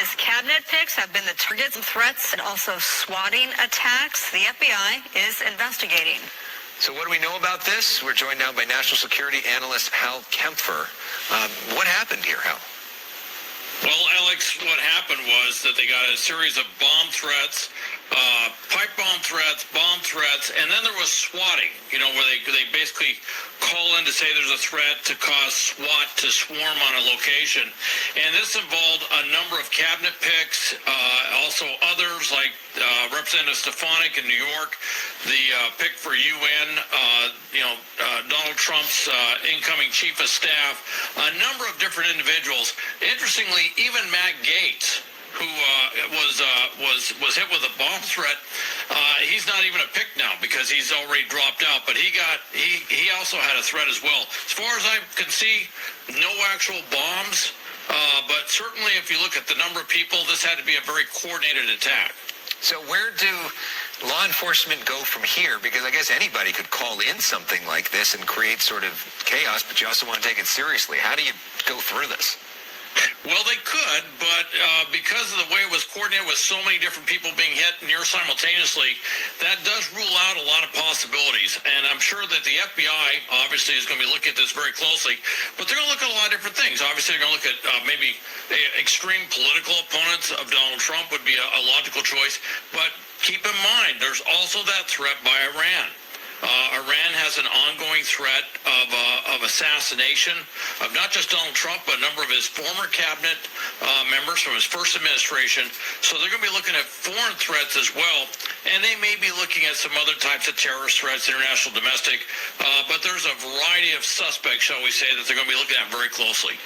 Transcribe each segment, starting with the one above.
his cabinet picks have been the targets of threats and also swatting attacks. The FBI is investigating. So what do we know about this? We're joined now by national security analyst Hal Kempfer. What happened here, Hal? Well, Alex, what happened was that they got a series of bomb threats, pipe bomb threats, and then there was swatting, where they basically call in to say there's a threat to cause SWAT to swarm on a location. And this involved a number of cabinet picks, also others like Representative Stefanik in New York, the pick for UN, Donald Trump's incoming chief of staff, a number of different individuals. Interestingly, even Matt Gaetz, who was hit with a bomb threat, he's not even a pick now because he's already dropped out. But he also had a threat as well. As far as I can see, no actual bombs. But certainly, if you look at the number of people, this had to be a very coordinated attack. So where do law enforcement go from here? Because I guess anybody could call in something like this and create sort of chaos, but you also want to take it seriously. How do you go through this? Well, they could, but because of the way it was coordinated with so many different people being hit near simultaneously, that does rule out a lot of possibilities. And I'm sure that the FBI obviously is going to be looking at this very closely, but they're going to look at a lot of different things. Obviously, they're going to look at maybe extreme political opponents of Donald Trump would be a logical choice. But keep in mind, there's also that threat by Iran. Iran has an ongoing threat of assassination of not just Donald Trump, but a number of his former cabinet members from his first administration. So they're going to be looking at foreign threats as well, and they may be looking at some other types of terrorist threats, international, domestic. But there's a variety of suspects, shall we say, that they're going to be looking at very closely.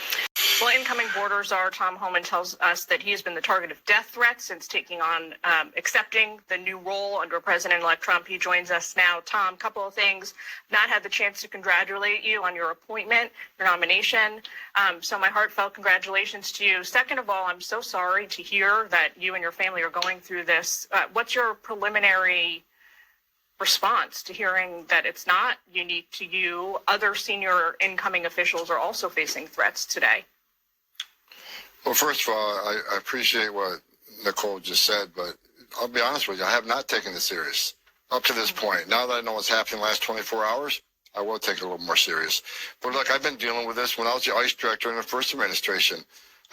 Well, incoming border czar Tom Homan tells us that he has been the target of death threats since taking on, accepting the new role under President-elect Trump. He joins us now. Tom, couple of things. Not had the chance to congratulate you on your appointment, your nomination. So my heartfelt congratulations to you. Second of all, I'm so sorry to hear that you and your family are going through this. What's your preliminary response to hearing that it's not unique to you? Other senior incoming officials are also facing threats today. Well, first of all, I appreciate what Nicole just said, but I'll be honest with you, I have not taken this serious up to this point. Now that I know what's happened in the last 24 hours, I will take it a little more serious. But look, I've been dealing with this when I was the ICE director in the first administration.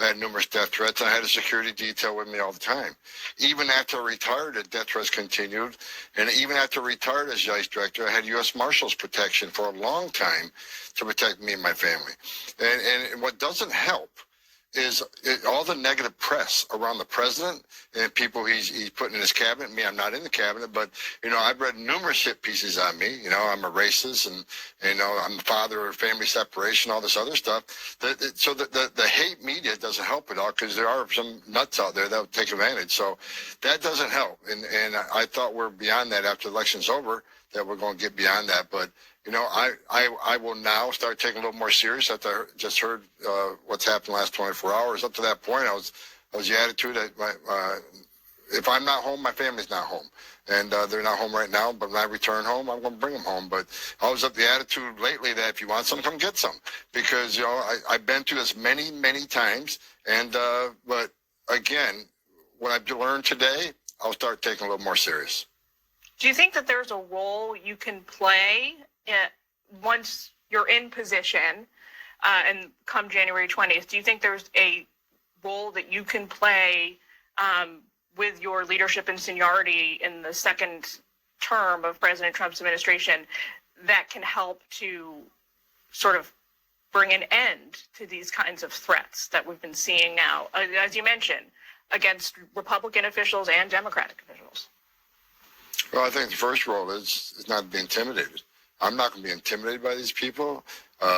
I had numerous death threats, and I had a security detail with me all the time. Even after I retired, the death threats continued. And even after I retired as the ICE director, I had U.S. Marshals protection for a long time to protect me and my family. And what doesn't help is all the negative press around the president and people he's putting in his cabinet. Me, I'm not in the cabinet, but, I've read numerous hit pieces on me. I'm a racist and, I'm the father of family separation, all this other stuff. So the hate media doesn't help at all because there are some nuts out there that will take advantage. So that doesn't help. And I thought we're beyond that after the election's over, that we're going to get beyond that. But I will now start taking a little more serious after I just heard what's happened the last 24 hours. Up to that point, I was the attitude that if I'm not home, my family's not home. And they're not home right now, but when I return home, I'm going to bring them home. But I was of the attitude lately that if you want some, come get some. Because, I've been through this many, many times. And but again, what I've learned today, I'll start taking a little more serious. Do you think that there's a role you can play once you're in position and come January 20th? Do you think there's a role that you can play with your leadership and seniority in the second term of President Trump's administration that can help to sort of bring an end to these kinds of threats that we've been seeing now, as you mentioned, against Republican officials and Democratic officials? Well, I think the first role is not to be intimidated. I'm not going to be intimidated by these people. They're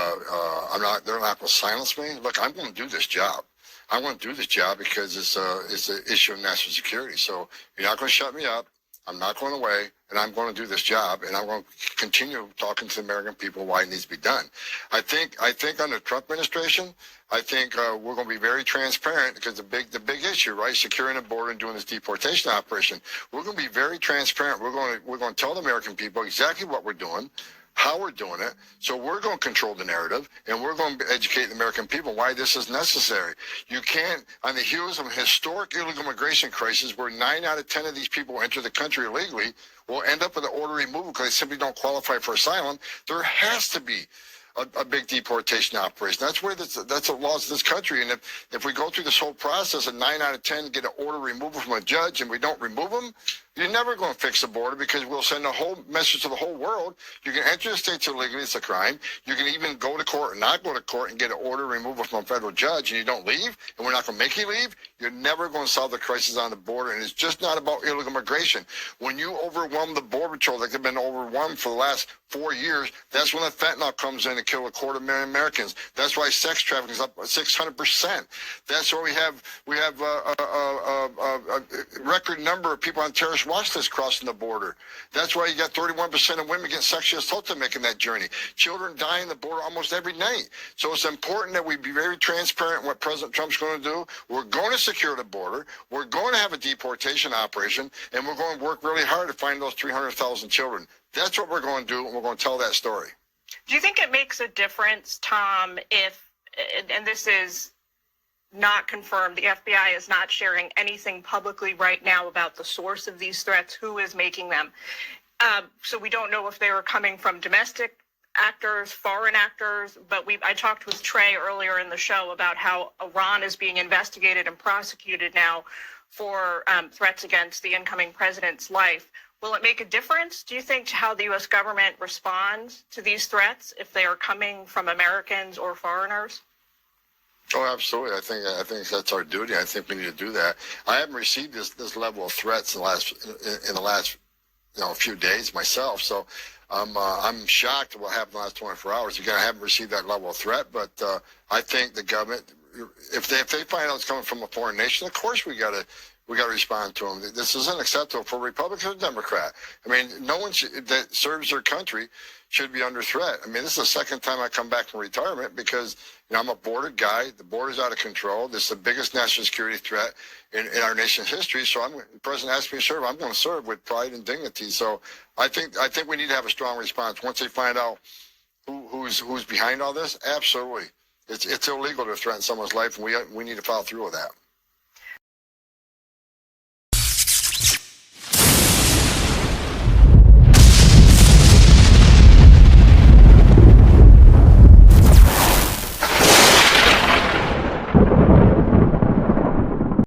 not going to silence me. Look, I'm going to do this job. I'm going to do this job because it's an issue of national security. So you're not going to shut me up. I'm not going away, and I'm going to do this job, and I'm going to continue talking to the American people why it needs to be done. I think under the Trump administration, I think we're going to be very transparent because the big issue, right, securing the border and doing this deportation operation. We're going to be very transparent. We're going to tell the American people exactly what we're doing. how we're doing it. So we're going to control the narrative, and we're going to educate the American people why this is necessary. You can't, on the heels of a historic illegal immigration crisis where 9 out of 10 of these people enter the country illegally will end up with an order removal because they simply don't qualify for asylum. There has to be a big deportation operation. That's the laws of this country. And if we go through this whole process and 9 out of 10 get an order removal from a judge and we don't remove them, you're never going to fix the border because we'll send a whole message to the whole world. You can enter the states illegally, it's a crime. You can even go to court or not go to court and get an order removal from a federal judge and you don't leave, and we're not going to make you leave. You're never going to solve the crisis on the border, and it's just not about illegal immigration. When you overwhelm the Border Patrol like they've been overwhelmed for the last 4 years, that's when the fentanyl comes in to kill 250,000 Americans. That's why sex trafficking is up 600%. That's why we have a record number of people on terrorist watch list crossing the border. That's why you got 31% of women getting sexually assaulted making that journey. Children die in the border almost every night. So it's important that we be very transparent in what President Trump's going to do. We're going to secure the border. We're going to have a deportation operation, and we're going to work really hard to find those 300,000 children. That's what we're going to do, and we're going to tell that story. Do you think it makes a difference, Tom, if, and this is not confirmed, the FBI is not sharing anything publicly right now about the source of these threats, who is making them. So we don't know if they were coming from domestic actors, foreign actors, but I talked with Trey earlier in the show about how Iran is being investigated and prosecuted now for threats against the incoming president's life. Will it make a difference, do you think, to how the U.S. government responds to these threats if they are coming from Americans or foreigners? Oh, absolutely. I think that's our duty. I think we need to do that. I haven't received this level of threats in the last few days myself. So I'm shocked at what happened in the last 24 hours. Again, I haven't received that level of threat, but I think the government, if they find out it's coming from a foreign nation, of course we got to respond to them. This isn't acceptable for a Republican or Democrat. I mean, no one that serves their country should be under threat. I mean, this is the second time I come back from retirement because I'm a border guy. The border's out of control. This is the biggest national security threat in our nation's history. So the president asked me to serve. I'm going to serve with pride and dignity. So I think we need to have a strong response once they find out who's behind all this. Absolutely, it's illegal to threaten someone's life, and we need to follow through with that.